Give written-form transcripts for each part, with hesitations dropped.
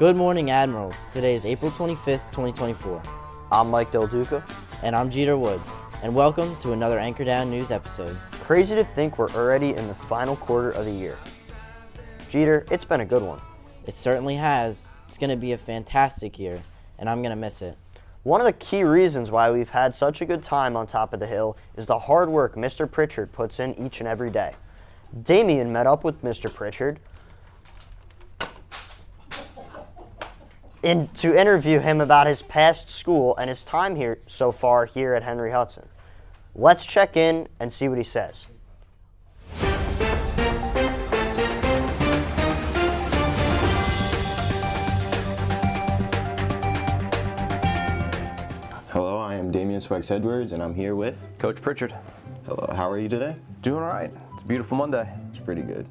Good morning, Admirals. Today is April 25th, 2024. I'm Mike Del Duca. And I'm Jeter Woods. And welcome to another Anchor Down News episode. Crazy to think we're already in the final quarter of the year. Jeter, it's been a good one. It certainly has. It's going to be a fantastic year, and I'm going to miss it. One of the key reasons why we've had such a good time on top of the hill is the hard work Mr. Pritchard puts in each and every day. Damien met up with Mr. Pritchard to interview him about his past school and his time here so far here at Henry Hudson. Let's check in and see what he says. Hello, I am Damien Spikes Edwards, and I'm here with Coach Pritchard. Hello, how are you today? Doing all right. It's a beautiful Monday. It's pretty good.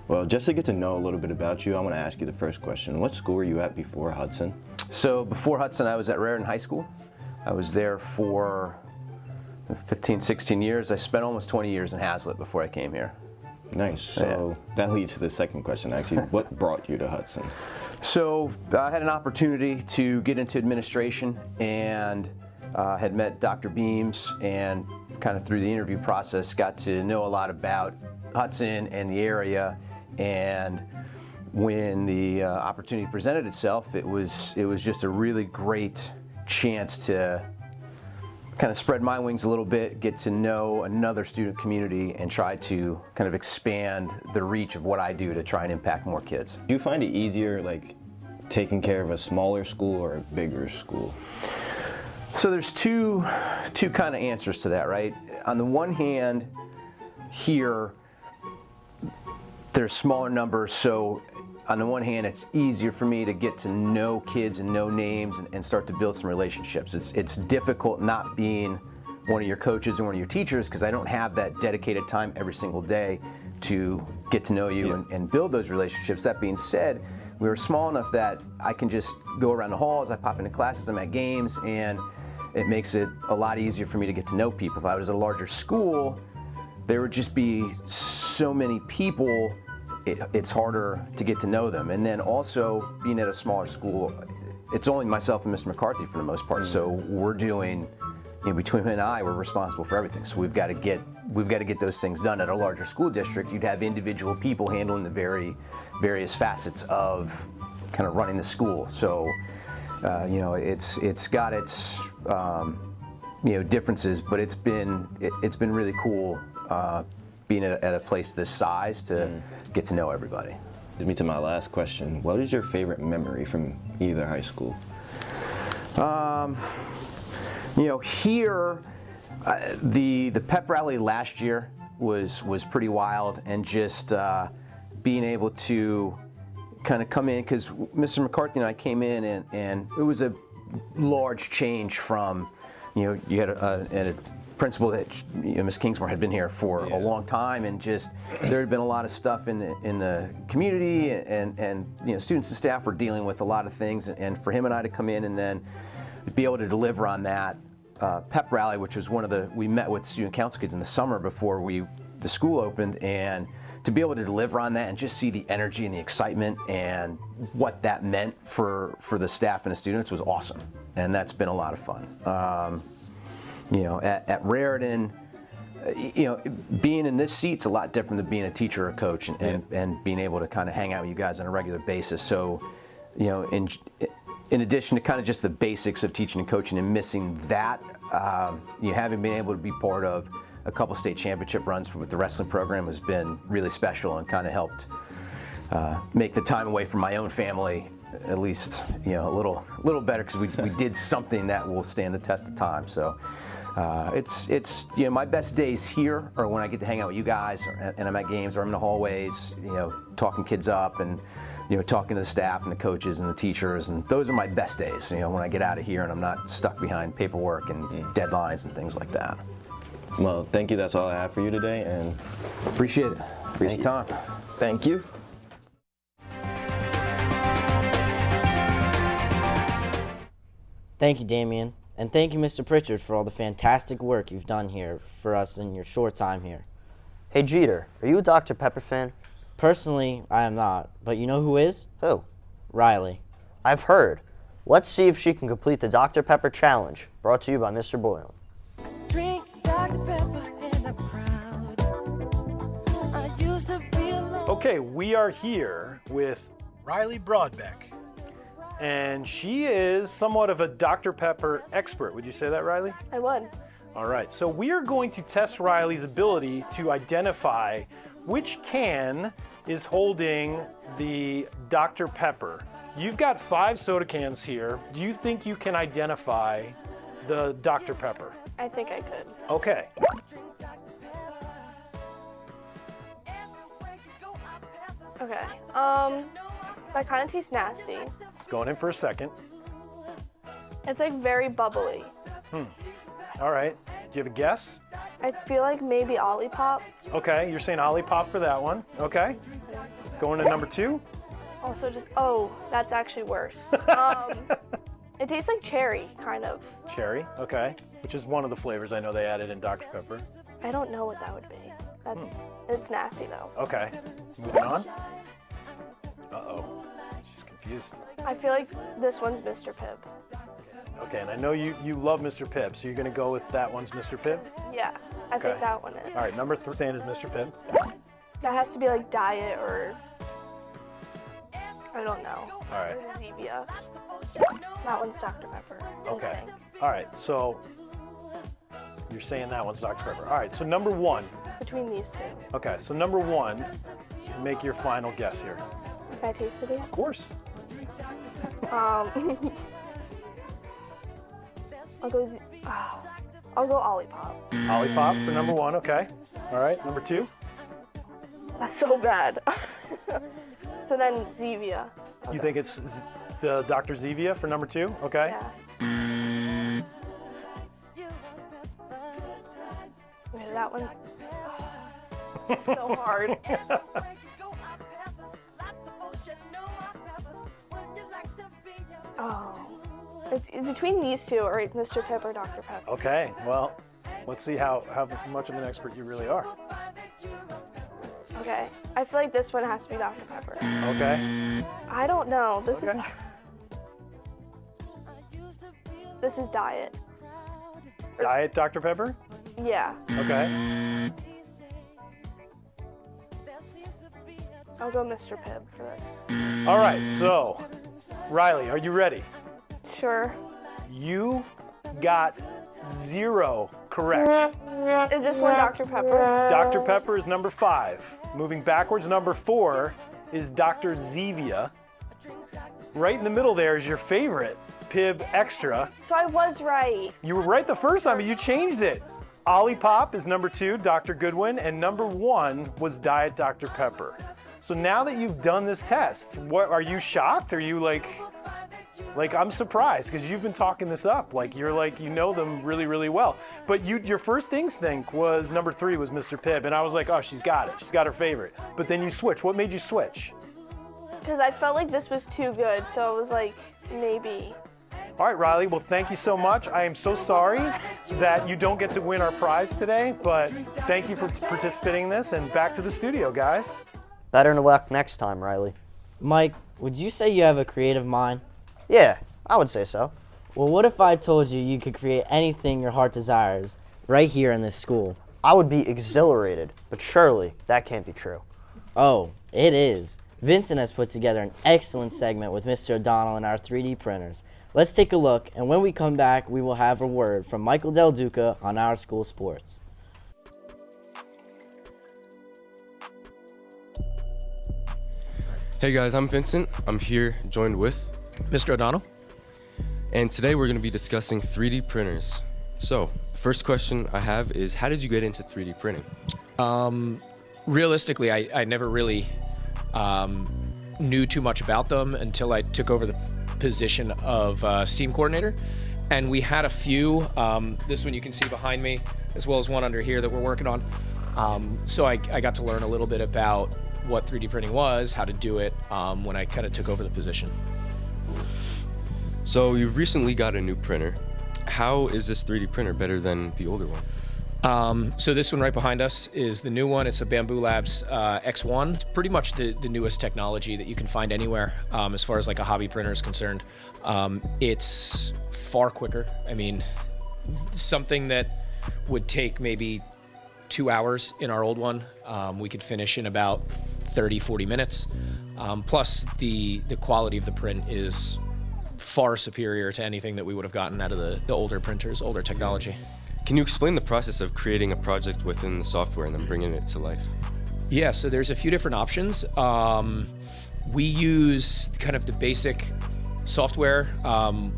Well, just to get to know a little bit about you, I'm going to ask you the first question. What school were you at before Hudson? So before Hudson, I was at Raritan High School. I was there for 15, 16 years. I spent almost 20 years in Hazlitt before I came here. Nice. So that leads to the second question, actually. What brought you to Hudson? So I had an opportunity to get into administration and had met Dr. Beams, and kind of through the interview process got to know a lot about Hudson and the area. And when the opportunity presented itself, it was just a really great chance to kind of spread my wings a little bit, get to know another student community, and try to kind of expand the reach of what I do to try and impact more kids. Do you find it easier, like, taking care of a smaller school or a bigger school? So there's two kind of answers to that, right? On the one hand, here, there's smaller numbers, so on the one hand, it's easier for me to get to know kids and know names and start to build some relationships. It's difficult not being one of your coaches and one of your teachers because I don't have that dedicated time every single day to get to know you and build those relationships. That being said, we were small enough that I can just go around the halls, I pop into classes, I'm at games, and it makes it a lot easier for me to get to know people. If I was at a larger school, there would just be so many people, it's harder to get to know them. And then also, being at a smaller school, it's only myself and Mr. McCarthy for the most part, so we're doing, between him and I, we're responsible for everything. So we've got to get those things done. At a larger school district, you'd have individual people handling the various facets of kind of running the school. So, it's got its differences, but it's been really cool being at a place this size to get to know everybody. Leads me to my last question. What is your favorite memory from either high school? Here, the pep rally last year was pretty wild, and just being able to kind of come in, because Mr. McCarthy and I came in, and it was a large change from, you had a principal that, Ms. Kingsmore had been here for a long time, and just there had been a lot of stuff in the community, and students and staff were dealing with a lot of things, and for him and I to come in and then be able to deliver on that pep rally, which was we met with student council kids in the summer before the school opened, and to be able to deliver on that and just see the energy and the excitement and what that meant for the staff and the students was awesome, and that's been a lot of fun. At Raritan, being in this seat's a lot different than being a teacher or a coach, and being able to kind of hang out with you guys on a regular basis. So, in addition to kind of just the basics of teaching and coaching and missing that, having been able to be part of a couple state championship runs with the wrestling program has been really special, and kind of helped make the time away from my own family at least a little better, because we did something that will stand the test of time. So it's my best days here are when I get to hang out with you guys, and I'm at games, or I'm in the hallways, talking kids up, and talking to the staff and the coaches and the teachers, and those are my best days. When I get out of here and I'm not stuck behind paperwork and deadlines and things like that. Well, thank you. That's all I have for you today, and appreciate it. Anytime. Thank you. Thank you, Damien. And thank you, Mr. Pritchard, for all the fantastic work you've done here for us in your short time here. Hey, Jeter, are you a Dr. Pepper fan? Personally, I am not, but you know who is? Who? Riley. I've heard. Let's see if she can complete the Dr. Pepper challenge, brought to you by Mr. Boylan. Drink Dr. Pepper in a crowd. I used to be alone. Okay, we are here with Riley Broadbeck, and she is somewhat of a Dr. Pepper expert. Would you say that, Riley? I would. All right, so we are going to test Riley's ability to identify which can is holding the Dr. Pepper. You've got 5 soda cans here. Do you think you can identify the Dr. Pepper? I think I could. Okay. Okay. That kind of tastes nasty. Going in for a second. It's like very bubbly. All right. Do you have a guess? I feel like maybe Olipop. Okay, you're saying Olipop for that one. Okay. Going to number 2. Also just, oh, that's actually worse. It tastes like cherry, kind of. Cherry, okay. Which is one of the flavors I know they added in Dr. Pepper. I don't know what that would be. It's nasty though. Okay. Moving on. Uh-oh. She's confused. I feel like this one's Mr. Pibb. Okay, and I know you love Mr. Pibb, so you're going to go with that one's Mr. Pibb? Yeah, I Okay. think that one is. All right, number 3 saying is Mr. Pibb. That has to be like diet or I don't know. All right. Zevia. That one's Dr. Pepper. I Okay. think. All right, so you're saying that one's Dr. Pepper. All right, so number 1. Between these two. Okay, so number 1, make your final guess here. Can I taste it? Of course. I'll go Olipop. Olipop for number 1, okay. All right, number 2. That's so bad. So then Zevia. You think it's the Dr. Zevia for number 2? Okay. Yeah. Okay, that one. It's so hard. Oh. It's between these two, or Mr. Pibb or Dr. Pepper. Okay, well, let's see how much of an expert you really are. Okay. I feel like this one has to be Dr. Pepper. Okay. I don't know. Okay. This is diet. Diet Dr. Pepper? Yeah. Okay. I'll go Mr. Pibb for this. All right, so, Riley, are you ready? Sure. You got 0 correct. Is this one Dr. Pepper? Dr. Pepper is number 5. Moving backwards, number 4 is Dr. Zevia. Right in the middle there is your favorite, Pibb Extra. So I was right. You were right the first time, but you changed it. Olipop is number 2, Dr. Goodwin, and number 1 was Diet Dr. Pepper. So now that you've done this test, what are you shocked? Are you like I'm surprised because you've been talking this up. Like you're like you know them really, really well. But your first instinct was number 3 was Mr. Pibb, and I was like, oh, she's got it. She's got her favorite. But then you switch. What made you switch? Because I felt like this was too good, so it was like, maybe. All right, Riley, well, thank you so much. I am so sorry that you don't get to win our prize today, but thank you for participating in this, and back to the studio, guys. Better luck next time, Riley. Mike, would you say you have a creative mind? Yeah, I would say so. Well, what if I told you you could create anything your heart desires right here in this school? I would be exhilarated, but surely that can't be true. Oh, it is. Vincent has put together an excellent segment with Mr. O'Donnell and our 3D printers. Let's take a look, and when we come back, we will have a word from Michael Del Duca on our school sports. Hey guys, I'm Vincent. I'm here joined with Mr. O'Donnell. and today we're going to be discussing 3D printers. So, the first question I have is, how did you get into 3D printing? Realistically, I never really knew too much about them until I took over the position of STEAM coordinator. And we had a few, this one you can see behind me, as well as one under here that we're working on. So I got to learn a little bit about what 3D printing was, how to do it, when I kind of took over the position. So, you've recently got a new printer. How is this 3D printer better than the older one? So this one right behind us is the new one. It's a Bamboo Labs X1. It's pretty much the newest technology that you can find anywhere as far as like a hobby printer is concerned. It's far quicker. I mean, something that would take maybe 2 hours in our old one, we could finish in about 30, 40 minutes. Plus the quality of the print is far superior to anything that we would have gotten out of the older printers, older technology. Can you explain the process of creating a project within the software and then bringing it to life? Yeah, so there's a few different options. We use kind of the basic software,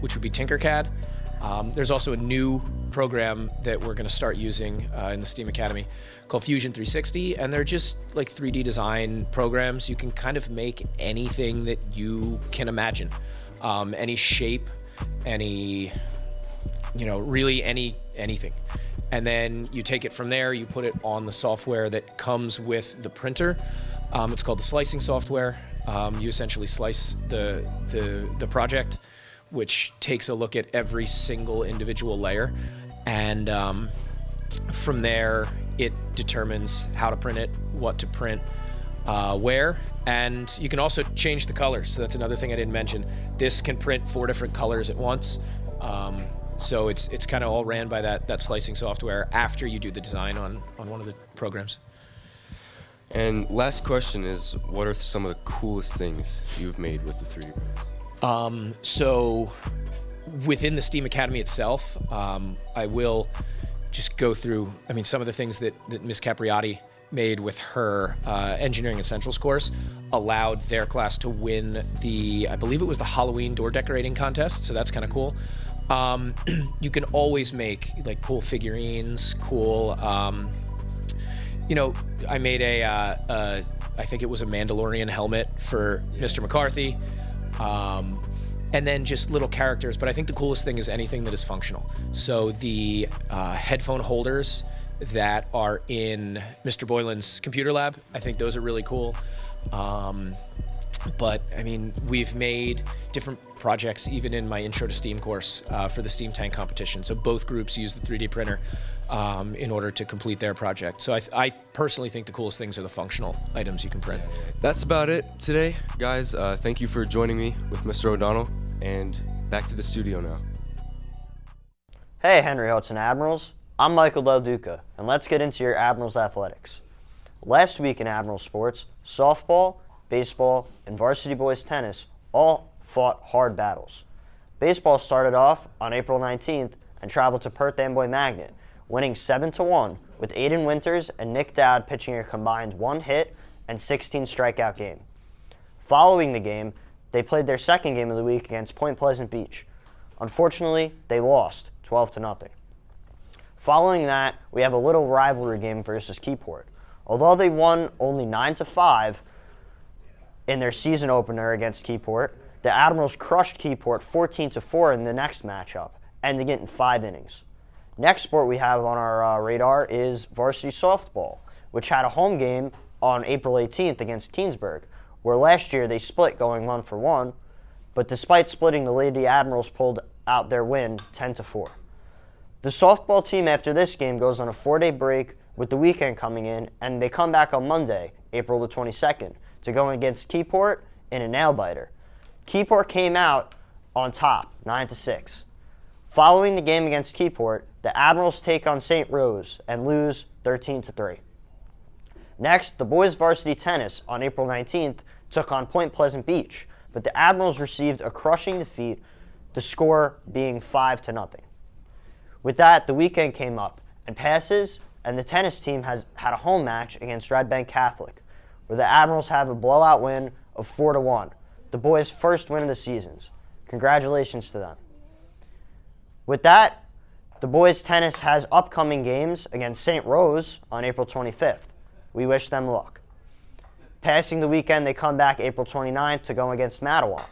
which would be Tinkercad. There's also a new program that we're going to start using in the STEAM Academy called Fusion 360, and they're just like 3D design programs. You can kind of make anything that you can imagine, any shape, any, really anything. And then you take it from there, you put it on the software that comes with the printer. It's called the slicing software. You essentially slice the project, which takes a look at every single individual layer. And from there, it determines how to print it, what to print, where, and you can also change the colors. So that's another thing I didn't mention. This can print 4 different colors at once. So it's kind of all ran by that slicing software after you do the design on one of the programs. And last question is, what are some of the coolest things you've made with the 3D printers? So within the STEAM Academy itself, I will just go through, some of the things that Ms. Capriati made with her Engineering Essentials course allowed their class to win I believe it was the Halloween door decorating contest, so that's kind of cool. You can always make like cool figurines, cool, I made I think it was a Mandalorian helmet for Mr. McCarthy. And then just little characters, but I think the coolest thing is anything that is functional. So the headphone holders that are in Mr. Boylan's computer lab, I think those are really cool. But we've made different projects even in my Intro to STEAM course for the STEAM Tank competition. So both groups use the 3D printer in order to complete their project. So I personally think the coolest things are the functional items you can print. That's about it today, guys. Thank you for joining me with Mr. O'Donnell, and back to the studio now. Hey, Henry Hudson Admirals. I'm Michael Del Duca, and let's get into your Admirals athletics. Last week in Admirals sports, softball, baseball, and varsity boys tennis all fought hard battles. Baseball started off on April 19th and traveled to Perth Amboy Magnet, winning 7-1 with Aiden Winters and Nick Dowd pitching a combined 1 hit and 16 strikeout game. Following the game, they played their second game of the week against Point Pleasant Beach. Unfortunately, they lost 12-0. Following that, we have a little rivalry game versus Keyport. Although they won only 9-5 in their season opener against Keyport, the Admirals crushed Keyport 14-4 in the next matchup, ending it in 5 innings. Next sport we have on our radar is varsity softball, which had a home game on April 18th against Keensburg, where last year they split going 1-1, but despite splitting, the Lady Admirals pulled out their win 10-4. The softball team after this game goes on a 4-day break with the weekend coming in, and they come back on Monday, April the 22nd, to go against Keyport in a nail-biter. Keyport came out on top, 9-6. Following the game against Keyport, the Admirals take on St. Rose and lose 13-3. Next, the boys varsity tennis on April 19th took on Point Pleasant Beach, but the Admirals received a crushing defeat, the score being 5-0. With that, the weekend came up, and passes, and the tennis team has had a home match against Red Bank Catholic, where the Admirals have a blowout win of 4-1, the boys' first win of the seasons. Congratulations to them. With that, the boys' tennis has upcoming games against St. Rose on April 25th. We wish them luck. Passing the weekend, they come back April 29th to go against Matawan.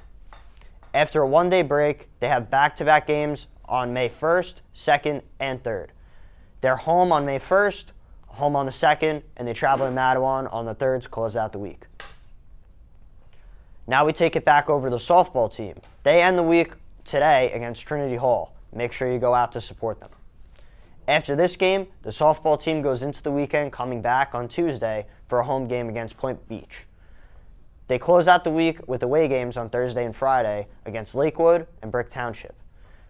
After a 1-day break, they have back-to-back games on May 1st, 2nd, and 3rd. They're home on May 1st, home on the 2nd, and they travel to Matawan on the 3rd to close out the week. Now we take it back over to the softball team. They end the week today against Trinity Hall. Make sure you go out to support them. After this game, the softball team goes into the weekend coming back on Tuesday for a home game against Point Beach. They close out the week with away games on Thursday and Friday against Lakewood and Brick Township.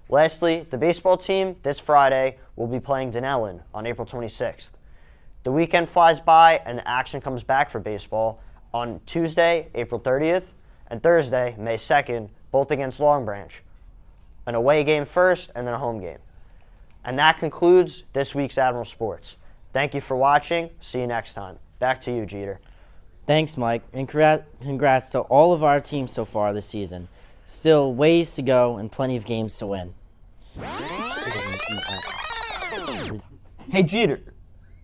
Lastly, the baseball team this Friday will be playing Denellen on April 26th. The weekend flies by and the action comes back for baseball on Tuesday, April 30th, and Thursday, May 2nd, both against Long Branch. An away game first and then a home game. And that concludes this week's Admiral Sports. Thank you for watching. See you next time. Back to you, Jeter. Thanks, Mike, and congrats to all of our teams so far this season. Still ways to go and plenty of games to win. Hey, Jeter.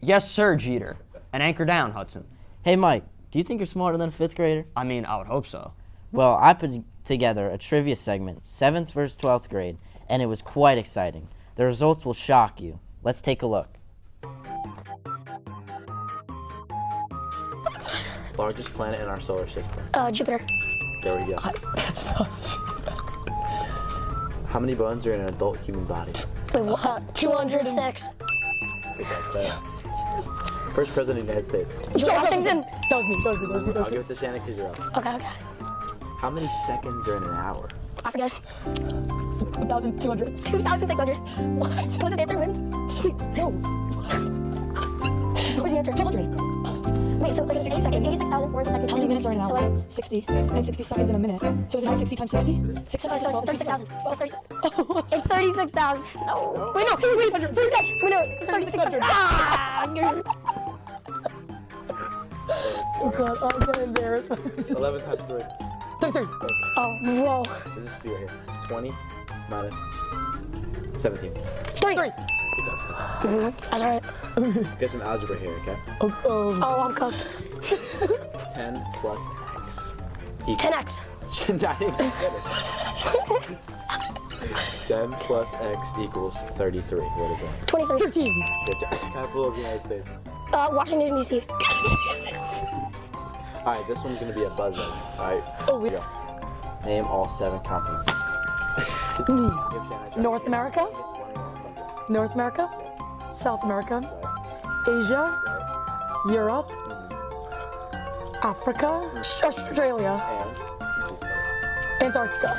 Yes, sir, Jeter. And anchor down, Hudson. Hey, Mike, do you think you're smarter than a 5th grader? I mean, I would hope so. Well, I put together a trivia segment, 7th versus 12th grade, and it was quite exciting. The results will shock you. Let's take a look. Largest planet in our solar system. Jupiter. There we go. That's not. How many bones are in an adult human body? Wait, what? 206. First president of the United States. George Washington. That was me. I'll give it to Shannon because you're up. Okay. How many seconds are in an hour? I forget. 1,200. 2,600. What? What's his answer, Vince? Wait, no. What was the answer? 200. Wait, so like 60 seconds. 86,400 seconds. How many minutes are in an So hour? like 60. And 60 seconds in a minute. So is it not 60 times 60? 6 times 12. 36,000. 36,000. It's 36,000. No. Wait, no. Wait, 36,000. Ah! Oh god, I'm gonna embarrass myself. 11 times 3. 33. Oh, whoa. This is right here. 20 minus 17. 3. Good job. That's right. Get some algebra here, okay? Oh, I'm cooked. 10 plus x equals... 10x. Not even better. 10 plus x equals 33. What is that? 23. 13. Good job. Capital of the United States. Washington, D.C. Alright, this one's gonna be a buzzer. Alright. Oh, wait. Go. Name all 7 continents. North America. North America. South America. Asia. Europe. Africa. Australia. Antarctica.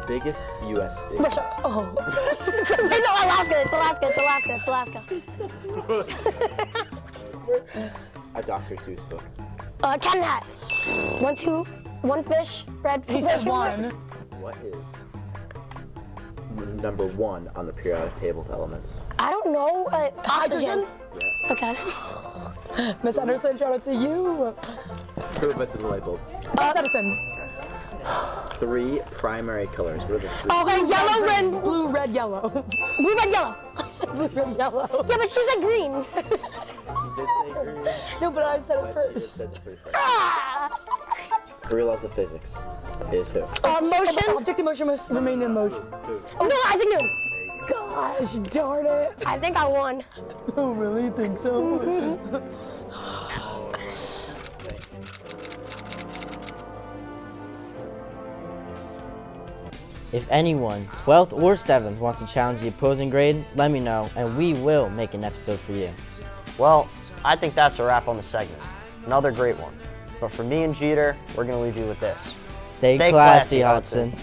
Biggest U.S. state. Russia. Oh. Wait, no, Alaska. It's Alaska. It's Alaska. It's Alaska. A Dr. Seuss book. Cat hat. 1, 2, 1 fish. Red. He said 1. What is number 1 on the periodic table of elements? I don't know. Oxygen. Yes. Okay. Miss Anderson, shout out to you. Who invented the light bulb? Miss Edison. 3 primary colors. What are the 3? Okay, yellow, red, Blue, red, yellow. blue, red, yellow. I said blue, red, yellow. Yeah, but she said green. You did say green. No, but I said it You first. said the first. Ah! 3 laws of physics is who? Motion. Object in motion must remain in motion. No, Isaac Newton. Gosh, darn it. I think I won. I really think so. If anyone, 12th or 7th, wants to challenge the opposing grade, let me know, and we will make an episode for you. Well, I think that's a wrap on the segment. Another great one. But for me and Jeter, we're going to leave you with this. Stay classy, Hudson.